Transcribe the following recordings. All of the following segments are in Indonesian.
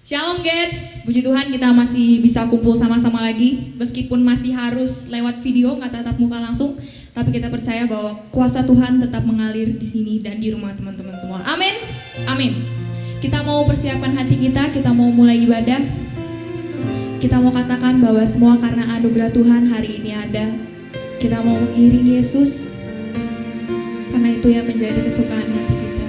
Shalom Gets, puji Tuhan kita masih bisa kumpul sama-sama lagi. Meskipun masih harus lewat video, nggak tatap muka langsung, tapi kita percaya bahwa kuasa Tuhan tetap mengalir di sini dan di rumah teman-teman semua. Amin, amin. Kita mau persiapkan hati kita mau mulai ibadah. Kita mau katakan bahwa semua karena anugerah Tuhan hari ini ada. Kita mau mengiring Yesus, karena itu yang menjadi kesukaan hati kita.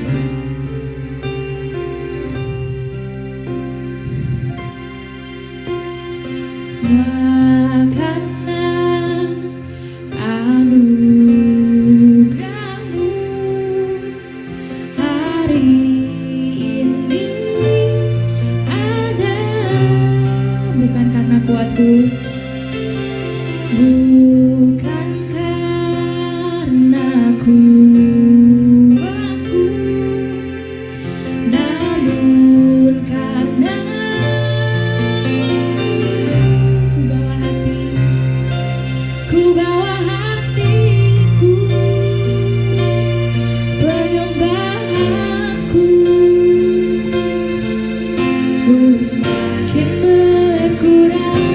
Semua karena anugerah-Mu hari ini ada, bukan karena kuatku, bukan karena kuatku, namun karena ku bawa hatiku, penyembahanku, ku semakin berkurang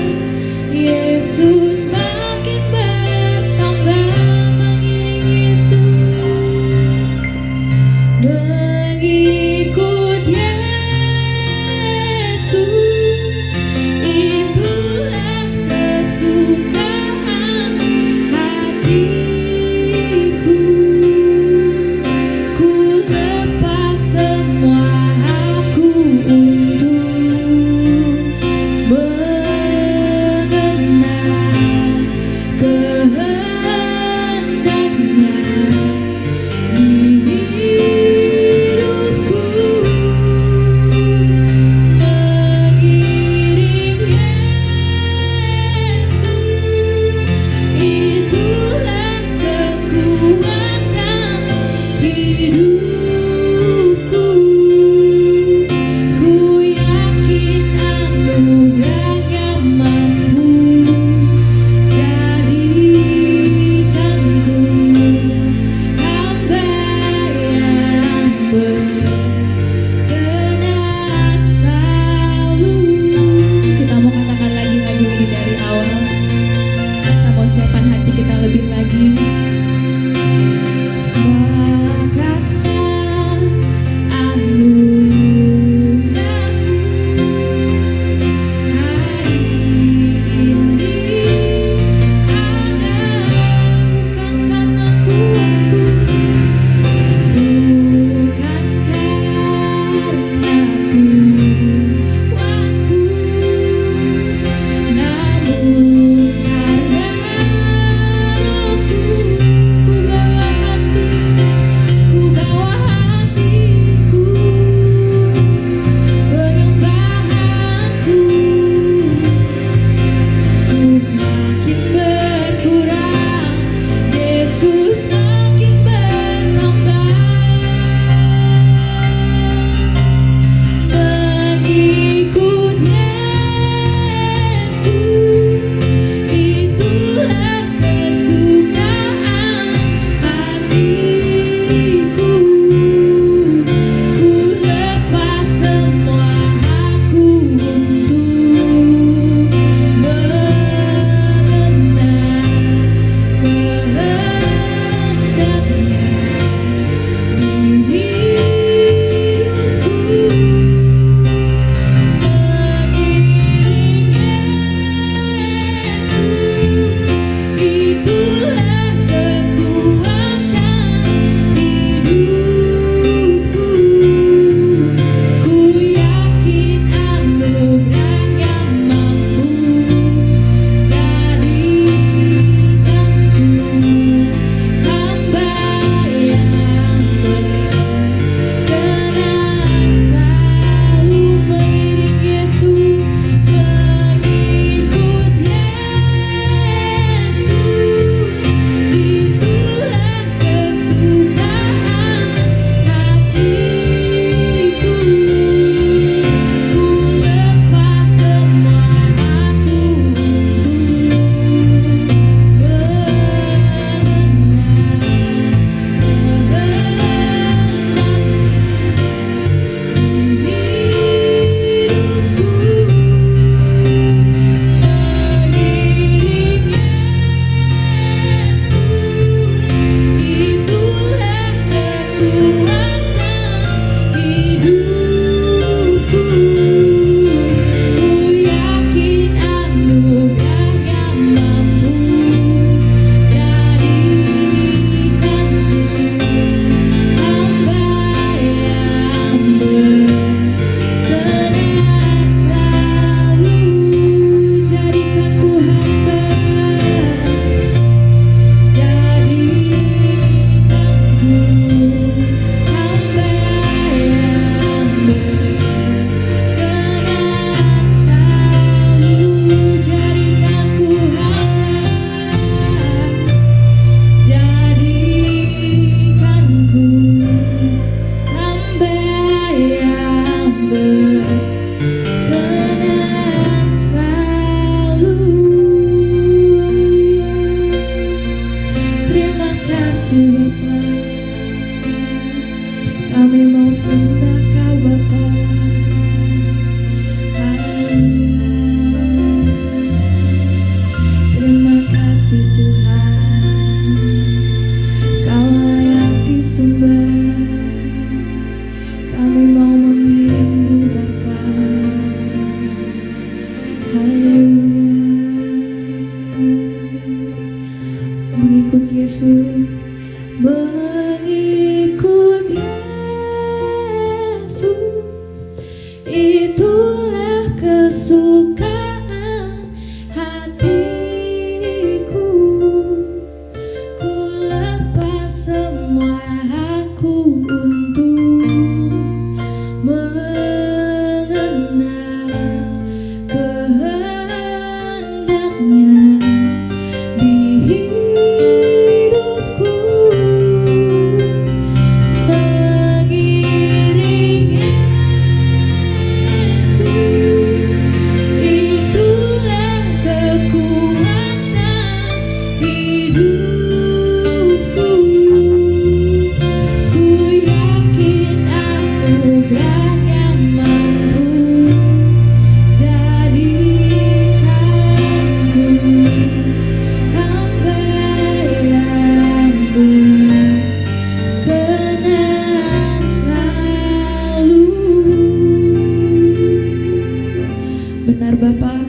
Benar Bapa,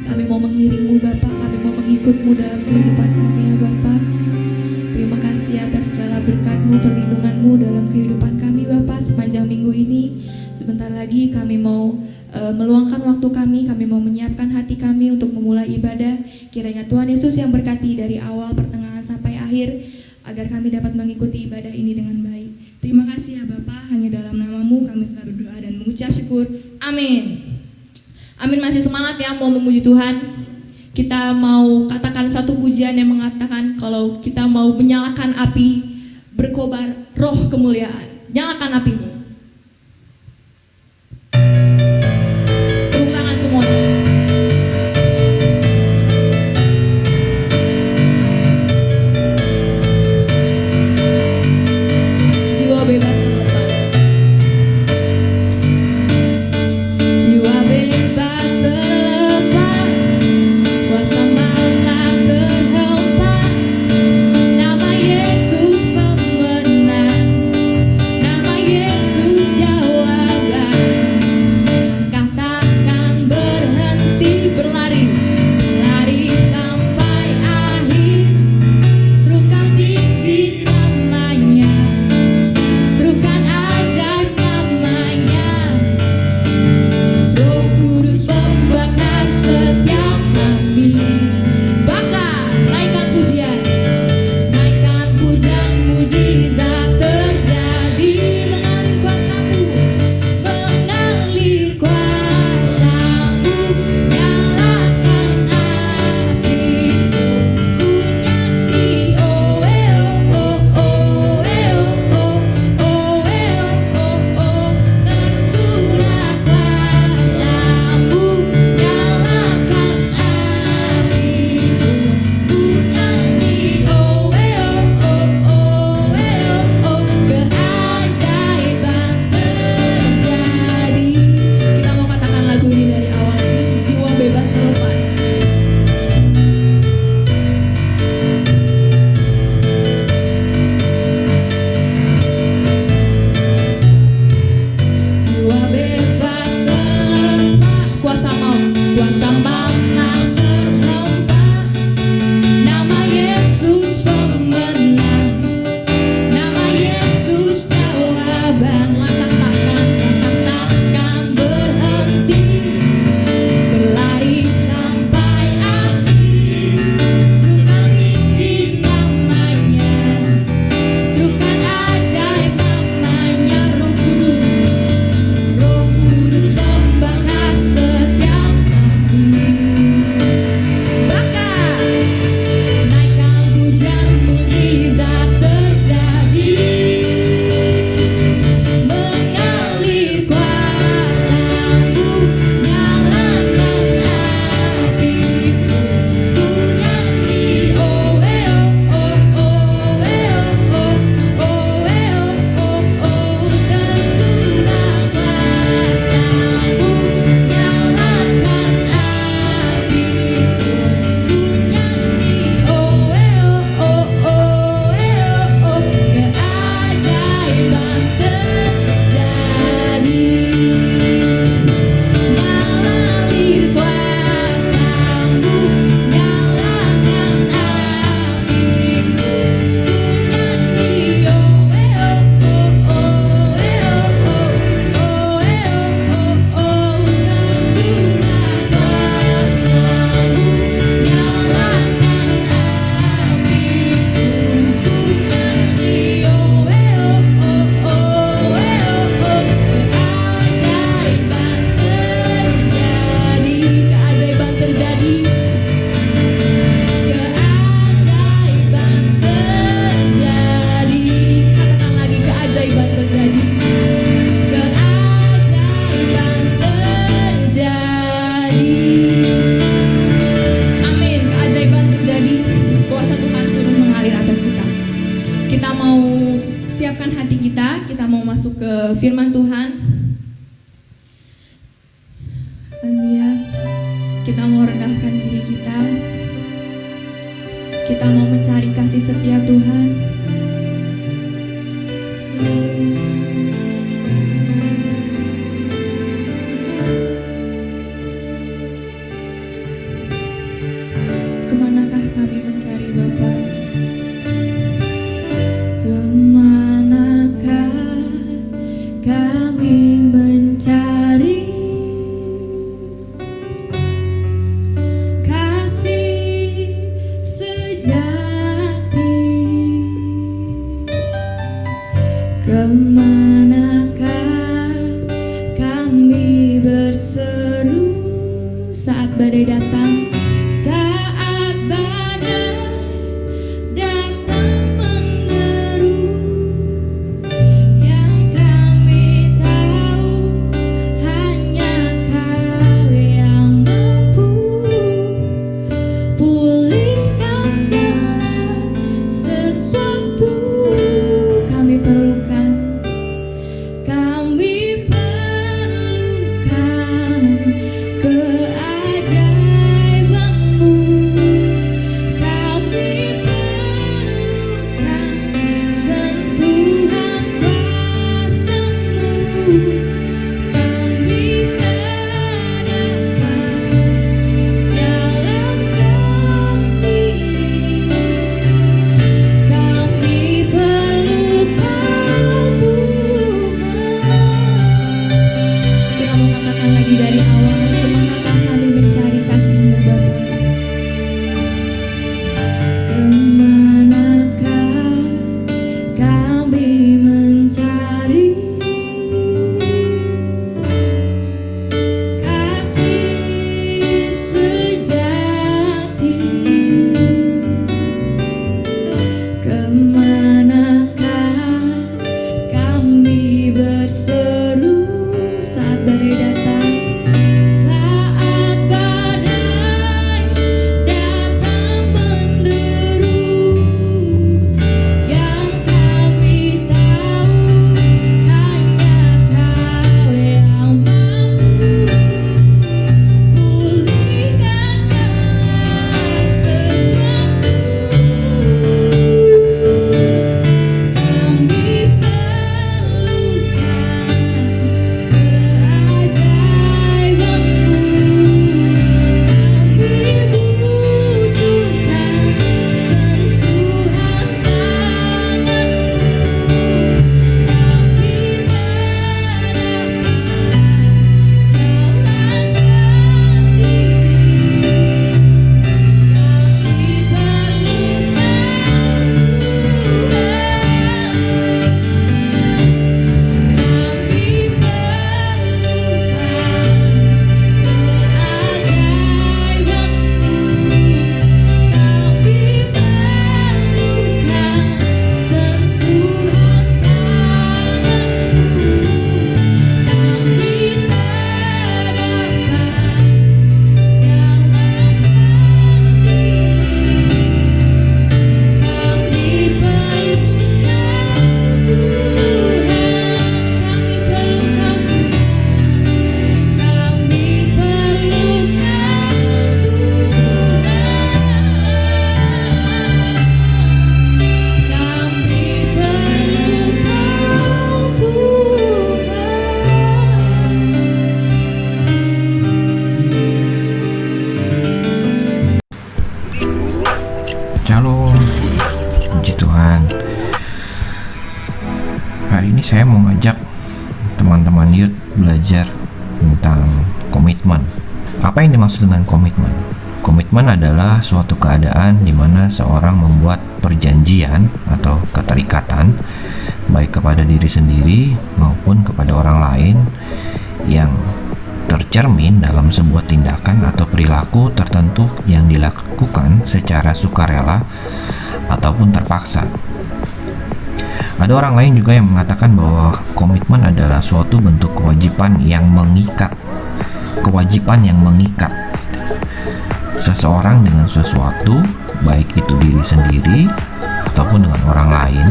kami mau mengiringmu Bapa, kami mau mengikutmu dalam kehidupan kami ya Bapa. Terima kasih atas segala berkat-Mu, perlindungan-Mu dalam kehidupan kami Bapa sepanjang minggu ini. Sebentar lagi kami mau meluangkan waktu kami mau menyiapkan hati kami untuk memulai ibadah. Kiranya Tuhan Yesus yang berkati dari awal, pertengahan sampai akhir, agar kami dapat mengikuti ibadah ini dengan baik. Terima kasih ya Bapa, hanya dalam nama-Mu kami telah berdoa dan mengucap syukur. Amin. Amin. Masih semangat ya mau memuji Tuhan. Kita mau katakan satu pujian yang mengatakan kalau kita mau menyalakan api, berkobar roh kemuliaan. Nyalakan apimu. Tepuk tangan semuanya. Jiwa bebas terlepas. Jiwa bebas terlepas, kuasa maut tak terhempas. Nama Yesus pemenang, nama Yesus jawaban. Langkah takkan berhenti berlari, berlari sampai akhir. Serukan tinggi namanya, serukan ajaib namanya. Roh Kudus membakar setiap kami. Bakar, naikkan pujian, mujizat terjadi. Mengalir kuasa-Mu, mengalir kuasa-Mu. Nyalakan api-Mu, ku nyanyi oh oh oh oh oh oh oh. Tercurah kuasa-Mu, nyalakan api-Mu, ku nyanyi oh oh oh oh. Keajaiban terjadi. Kita mau katakan lagu ini dari awal lagi. Jiwa bebas terlepas. Jiwa bebas terlepas, kuasa maut tak terhempas. Nama Yesus pemenang, nama Yesus jawaban. Langkah takkan berhenti, berlari sampai akhir. Serukan tinggi namanya, serukan ajaib namanya. Roh Kudus membakar setiap kami. Bakar, naikkan pujian, mujizat terjadi. Mengalir kuasa-Mu, nyalakan api-Mu, ku nyanyi oh oh oh oh oh. Tercurah kuasa-Mu, nyalakan api-Mu, ku nyanyi oh oh oh. Keajaiban terjadi. Mengalir kuasa-Mu, nyalakan api-Mu, ku nyanyi oh oh oh. Tercurah kuasa-Mu, nyalakan api-Mu, ku nyanyi oh oh. Keajaiban terjadi. Keajaiban terjadi. Katakan lagi, keajaiban terjadi. Keajaiban terjadi. Amin. Keajaiban terjadi. Kuasa Tuhan turun mengalir atas kita. Kita mau siapkan hati kita mau masuk ke firman Tuhan. Haleluya. Kita mau rendahkan diri kita. Kita mau mencari kasih setia Tuhan. Haleluya. badai datang, saat badai datang meneru. Yang kami tahu hanya Kau yang mampu pulihkan segala sesuatu. Kami perlukan keajaiban-Mu. Kami perlukan sentuhan kuasa-Mu. Kami tak dapat jalan sendiri. Kami perlu Kau, Tuhan. Kita mau katakan lagi dari awal, kemanakah kami mencari kasih-Mu, Bapa? Kemanakah kami mencari kasih sejati? Kemanakah kami berseru saat badai datang, saat badai datang menderu? Yang kami tahu hanya Kau yang mampu pulihkan segala sesuatu. Kami Shalom, puji Tuhan. Hari ini saya mau ngajak teman-teman youth belajar tentang komitmen. Apa yang dimaksud dengan komitmen? Komitmen adalah suatu keadaan di mana seorang membuat perjanjian atau keterikatan baik kepada diri sendiri maupun kepada orang lain yang tercermin dalam sebuah tindakan atau perilaku tertentu yang dilakukan secara sukarela ataupun terpaksa. Ada orang lain juga yang mengatakan bahwa komitmen adalah suatu bentuk kewajiban yang mengikat. Kewajiban yang mengikat seseorang dengan sesuatu, baik itu diri sendiri ataupun dengan orang lain,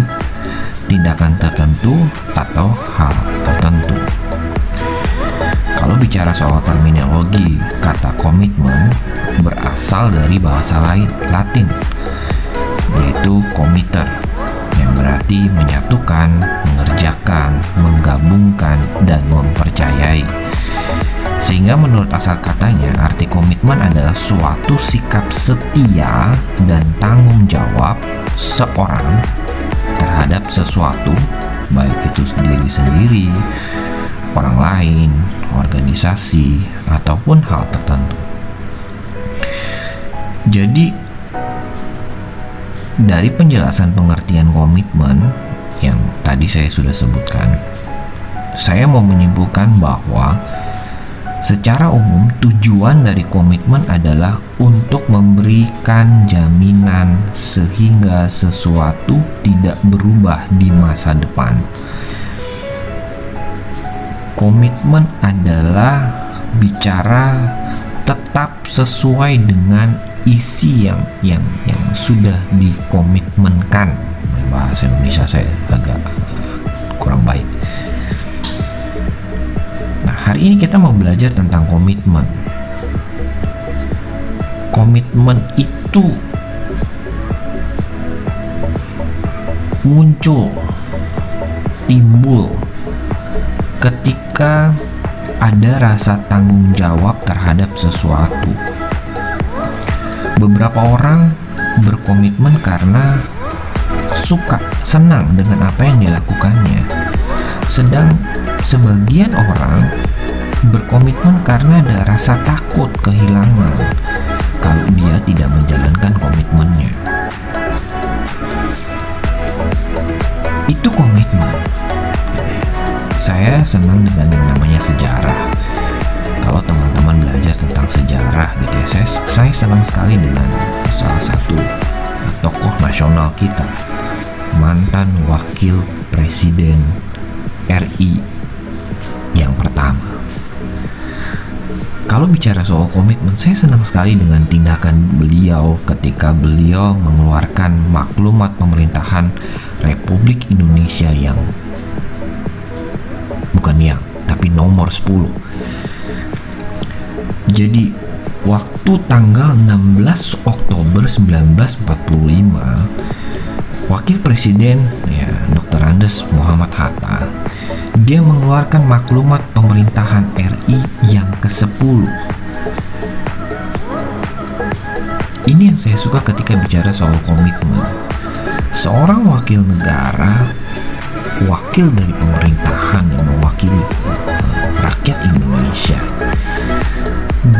tindakan tertentu atau hal tertentu. Kalau bicara soal terminologi, kata komitmen berasal dari bahasa Latin, yaitu komiter, yang berarti menyatukan, mengerjakan, menggabungkan, dan mempercayai. Sehingga menurut asal katanya, arti komitmen adalah suatu sikap setia dan tanggung jawab seorang terhadap sesuatu, baik itu diri sendiri, orang lain, organisasi, ataupun hal tertentu. Jadi, dari penjelasan pengertian komitmen yang tadi saya sudah sebutkan, saya mau menyimpulkan bahwa Secara umum, tujuan dari komitmen adalah untuk memberikan jaminan sehingga sesuatu tidak berubah di masa depan. Komitmen adalah bicara tetap sesuai dengan isi yang sudah dikomitmenkan. Bahasa Indonesia saya agak kurang baik. Nah, hari ini kita mau belajar tentang komitmen. Komitmen itu timbul ketika ada rasa tanggung jawab terhadap sesuatu. Beberapa orang berkomitmen karena senang dengan apa yang dilakukannya. Sedang sebagian orang berkomitmen karena ada rasa takut kehilangan kalau dia tidak menjalankan komitmennya. Itu komitmen. Saya senang dengan yang namanya sejarah. Kalau teman-teman belajar tentang sejarah gitu ya, saya senang sekali dengan salah satu tokoh nasional kita, mantan wakil presiden RI yang pertama. Kalau bicara soal komitmen, saya senang sekali dengan tindakan beliau ketika beliau mengeluarkan maklumat pemerintahan Republik Indonesia tapi nomor 10. Jadi waktu tanggal 16 Oktober 1945, Wakil Presiden Dr. Andes Muhammad Hatta, dia mengeluarkan maklumat pemerintahan RI yang ke-10. Ini yang saya suka ketika bicara soal komitmen. Seorang wakil negara, wakil dari pemerintahan yang mewakili rakyat Indonesia,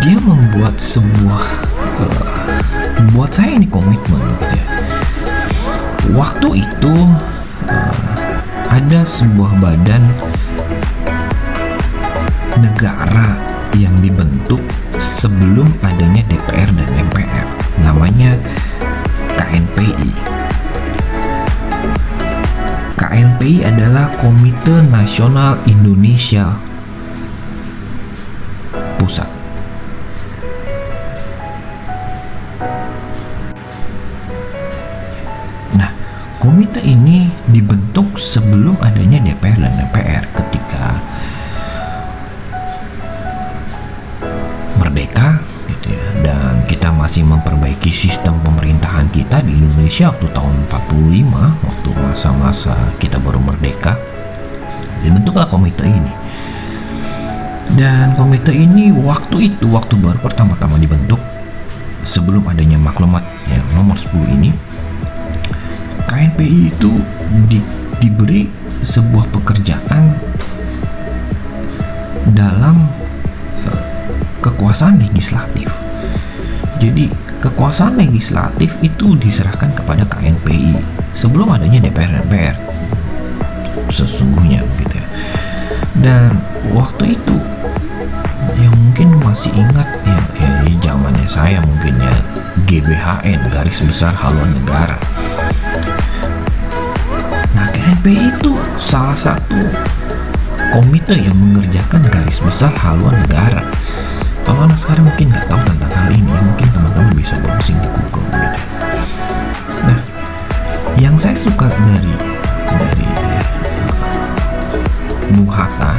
dia membuat buat saya ini komitmen gitu ya. Waktu itu ada sebuah badan negara yang dibentuk sebelum adanya DPR dan MPR, namanya KNPI. KNPI adalah Komite Nasional Indonesia Pusat. Nah, komite ini dibentuk sebelum adanya DPR dan MPR ketika merdeka gitu ya, dan kita masih memperbaiki sistem pemerintahan kita di Indonesia waktu tahun 45, waktu masa-masa kita baru merdeka. Dibentuklah komite ini. Dan komite ini waktu baru pertama-tama dibentuk sebelum adanya maklumat yang nomor 10 ini, KNPI itu diberi sebuah pekerjaan dalam kekuasaan legislatif. Jadi kekuasaan legislatif itu diserahkan kepada KNPI sebelum adanya DPR dan MPR sesungguhnya gitu ya. Dan waktu itu yang mungkin masih ingat ya zamannya saya mungkin ya, GBHN, Garis Besar Haluan Negara. Nah, KNPI itu salah satu komite yang mengerjakan garis besar haluan negara. Kalau anak sekarang mungkin nggak tahu tentang hal ini, mungkin teman-teman bisa browsing di Google gitu. Nah, yang saya suka dari Bung Hatta,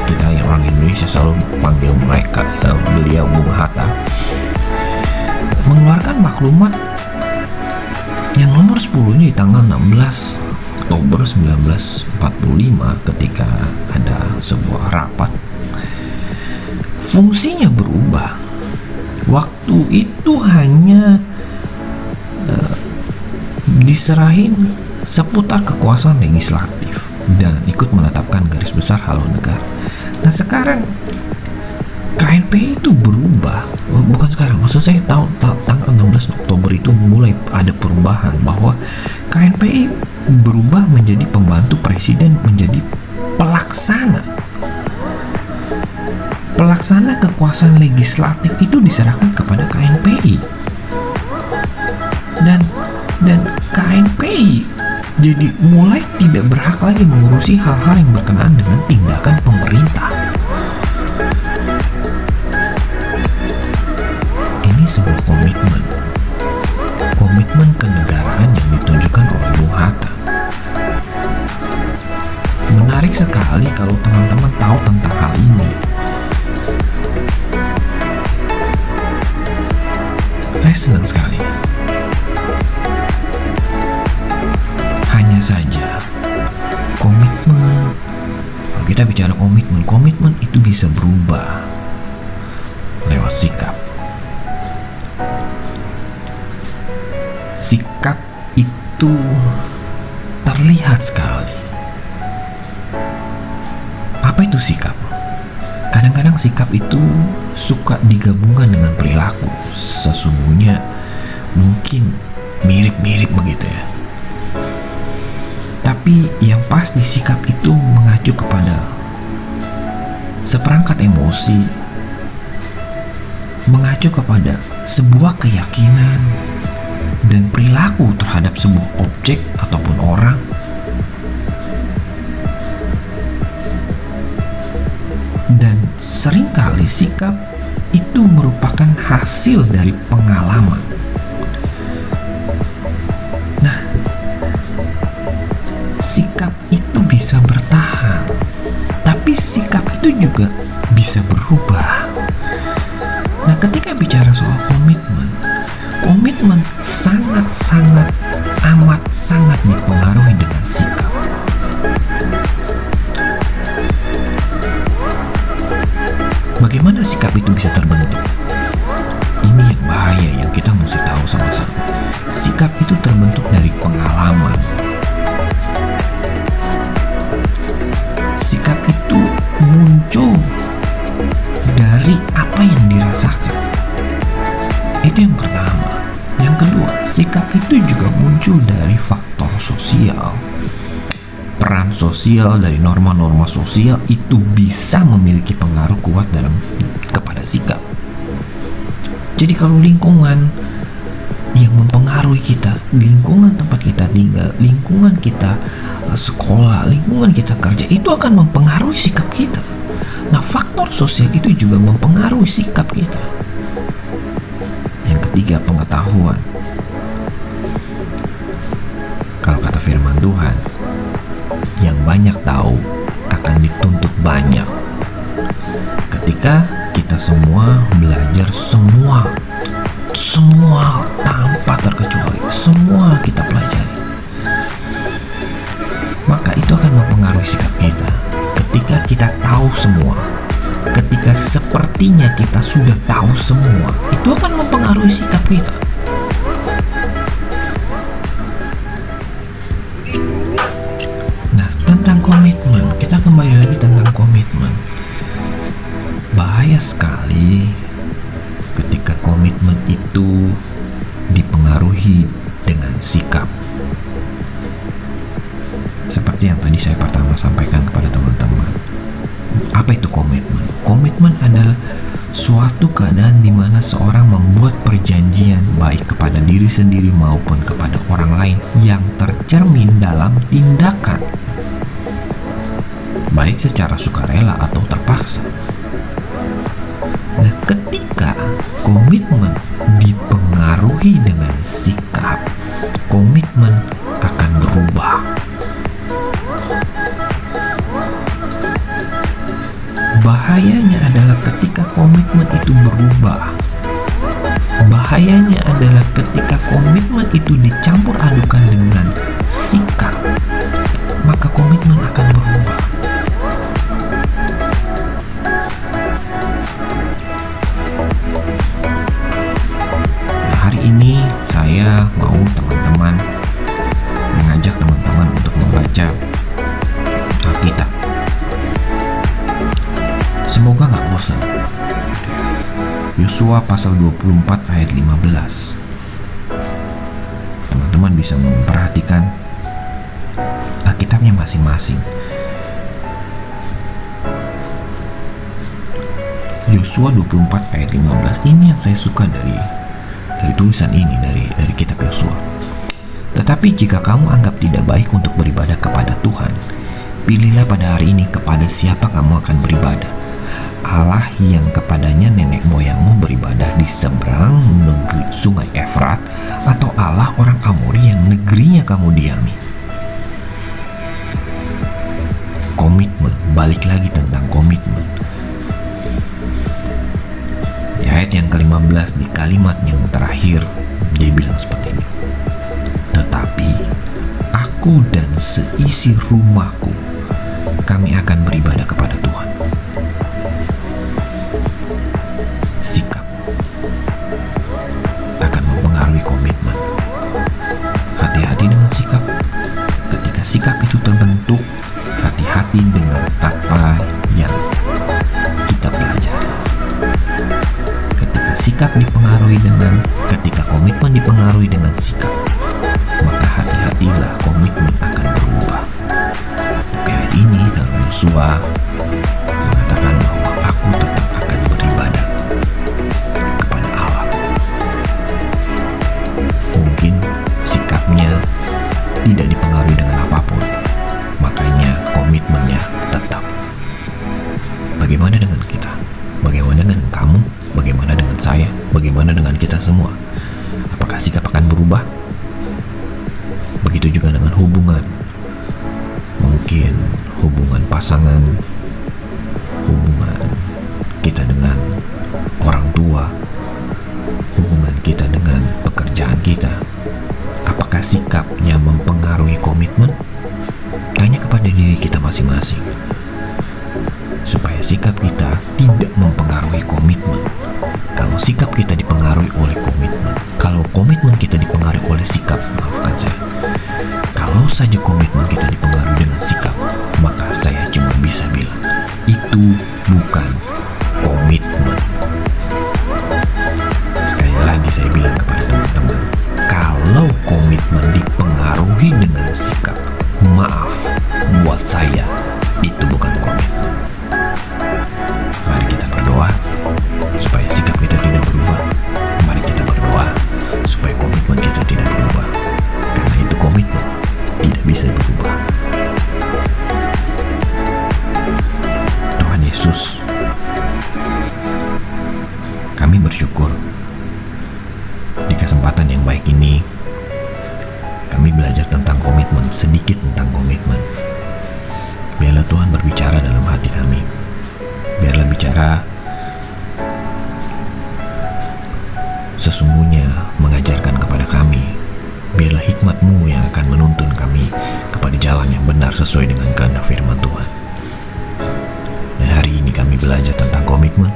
kita yang orang Indonesia selalu panggil beliau Bung Hatta, mengeluarkan maklumat yang nomor 10 ini di tanggal 16 Oktober 1945 ketika ada sebuah rapat. Fungsinya berubah. Waktu itu hanya diserahin seputar kekuasaan legislatif dan ikut menetapkan garis besar haluan negara. Nah, sekarang KNPI itu berubah. Bukan sekarang, maksud saya tanggal 16 Oktober itu mulai ada perubahan bahwa KNPI berubah menjadi pembantu presiden, menjadi pelaksana pelaksana kekuasaan legislatif itu diserahkan kepada KNPI. Dan KNPI jadi mulai tidak berhak lagi mengurusi hal-hal yang berkenaan dengan tindakan pemerintah. Ini sebuah komitmen kenegaraan yang ditunjukkan oleh Bung Hatta. Menarik sekali kalau teman-teman tahu tentang hal ini. Saya senang sekali. Hanya saja komitmen, kalau kita bicara komitmen itu bisa berubah lewat sikap. Sikap itu terlihat sekali. Apa itu sikap? Kadang-kadang sikap itu suka digabungkan dengan perilaku. Sesungguhnya mungkin mirip-mirip begitu ya. Tapi yang pasti sikap itu mengacu kepada seperangkat emosi, mengacu kepada sebuah keyakinan dan perilaku terhadap sebuah objek ataupun orang. Dan seringkali sikap itu merupakan hasil dari pengalaman. Nah, sikap itu bisa bertahan, tapi sikap itu juga bisa berubah. Nah, ketika bicara soal komitmen sangat-sangat amat sangat dipengaruhi dengan sikap. Bagaimana sikap itu bisa terbentuk? Ini yang bahaya yang kita mesti tahu sama-sama. Sikap itu terbentuk dari pengalaman. Sikap itu muncul dari apa yang dirasakan. Itu yang pertama. Yang kedua, sikap itu juga muncul dari faktor sosial. Peran sosial dari norma-norma sosial itu bisa memiliki pengaruh kuat kepada sikap. Jadi kalau lingkungan yang mempengaruhi kita, lingkungan tempat kita tinggal, lingkungan kita sekolah, lingkungan kita kerja, itu akan mempengaruhi sikap kita. Nah, faktor sosial itu juga mempengaruhi sikap kita. Yang ketiga, pengetahuan. Kalau kata firman Tuhan, yang banyak tahu akan dituntut banyak. Ketika kita semua belajar semua tanpa terkecuali, semua kita pelajari, maka itu akan mempengaruhi sikap kita. Ketika kita tahu semua, ketika sepertinya kita sudah tahu semua, itu akan mempengaruhi sikap kita. Tentang komitmen, kita kembali lagi tentang komitmen. Bahaya sekali ketika komitmen itu dipengaruhi dengan sikap. Seperti yang tadi saya pertama sampaikan kepada teman-teman. Apa itu komitmen? Komitmen adalah suatu keadaan di mana seorang membuat perjanjian baik kepada diri sendiri maupun kepada orang lain yang tercermin dalam tindakan, baik secara sukarela atau terpaksa. Nah, ketika komitmen dipengaruhi dengan sikap, komitmen akan berubah. Bahayanya adalah ketika komitmen itu berubah. Bahayanya adalah ketika komitmen itu dicampur adukan dengan sikap, maka komitmen akan berubah. Ini saya mau mengajak teman-teman untuk membaca Alkitab. Semoga gak bosan. Yosua pasal 24 ayat 15. Teman-teman bisa memperhatikan Alkitabnya masing-masing. Yosua 24 ayat 15 ini yang saya suka dari tulisan ini, dari kitab Yosua. Tetapi jika kamu anggap tidak baik untuk beribadah kepada Tuhan, pilihlah pada hari ini kepada siapa kamu akan beribadah. Allah yang kepadanya nenek moyangmu beribadah di seberang negeri sungai Efrat, atau Allah orang Amori yang negerinya kamu diami. Komitmen, balik lagi tentang komitmen. Di ayat yang ke-15, di kalimat yang terakhir, dia bilang seperti ini. Tetapi aku dan seisi rumahku, kami akan beribadah kepada Tuhan. Sikap akan mempengaruhi komitmen. Hati-hati dengan sikap. Ketika sikap itu terbentuk, hati-hati dengan apa yang kita pelajari. Ketika komitmen dipengaruhi dengan sikap, maka hati-hatilah, komitmen akan berubah. Ayat ini dalam Yosua mengatakan bahwa aku tetap akan beribadah kepada Allah. Mungkin sikapnya tidak dipengaruhi dengan apapun, makanya komitmennya tetap. Bagaimana dengan kita? Bagaimana dengan kamu? Bagaimana dengan saya? Bagaimana dengan kita semua? Apakah sikap akan berubah? Begitu juga dengan hubungan. Mungkin hubungan pasangan, hubungan kita dengan orang tua, hubungan kita dengan pekerjaan kita. Apakah sikapnya mempengaruhi komitmen? Tanya kepada diri kita masing-masing, supaya sikap kita tidak mempengaruhi komitmen. Kalau sikap kita dipengaruhi oleh komitmen, kalau komitmen kita dipengaruhi oleh sikap, maafkan saya, kalau saja komitmen kita dipengaruhi dengan sikap, maka saya cuma bisa bilang, itu bukan komitmen. Sekali lagi saya bilang kepada teman-teman, kalau komitmen dipengaruhi dengan sikap, maaf, buat saya, itu bukan komitmen. Mari kita berdoa supaya sikap kita tidak berubah. Mari kita berdoa supaya komitmen kita tidak berubah, karena itu komitmen tidak bisa berubah. Tuhan Yesus, kami bersyukur di kesempatan yang baik ini kami belajar tentang komitmen, sedikit tentang komitmen. Biarlah Tuhan berbicara dalam hati kami. Biarlah bicara sesungguhnya mengajarkan kepada kami. Biarlah hikmat-Mu yang akan menuntun kami kepada jalan yang benar sesuai dengan kehendak firman Tuhan. Dan hari ini kami belajar tentang komitmen,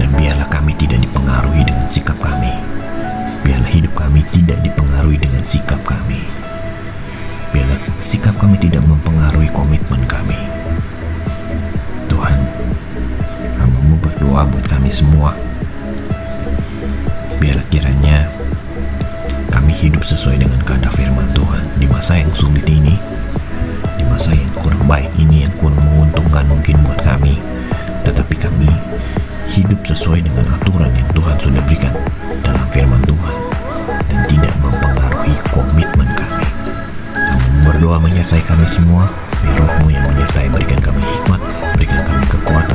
dan biarlah kami tidak dipengaruhi dengan sikap kami. Biarlah hidup kami tidak dipengaruhi dengan sikap kami. Biarlah sikap kami tidak mempengaruhi komitmen kami. Tuhan, hamba-Mu berdoa buat kami semua. Biarlah kiranya kami hidup sesuai dengan kehendak firman Tuhan di masa yang sulit ini, di masa yang kurang baik ini, yang kurang menguntungkan mungkin buat kami, tetapi kami hidup sesuai dengan aturan yang Tuhan sudah berikan dalam firman Tuhan dan tidak mempengaruhi komitmen kami. Kami berdoa menyertai kami semua, biar Roh-Mu yang menyertai, berikan kami hikmat, berikan kami kekuatan,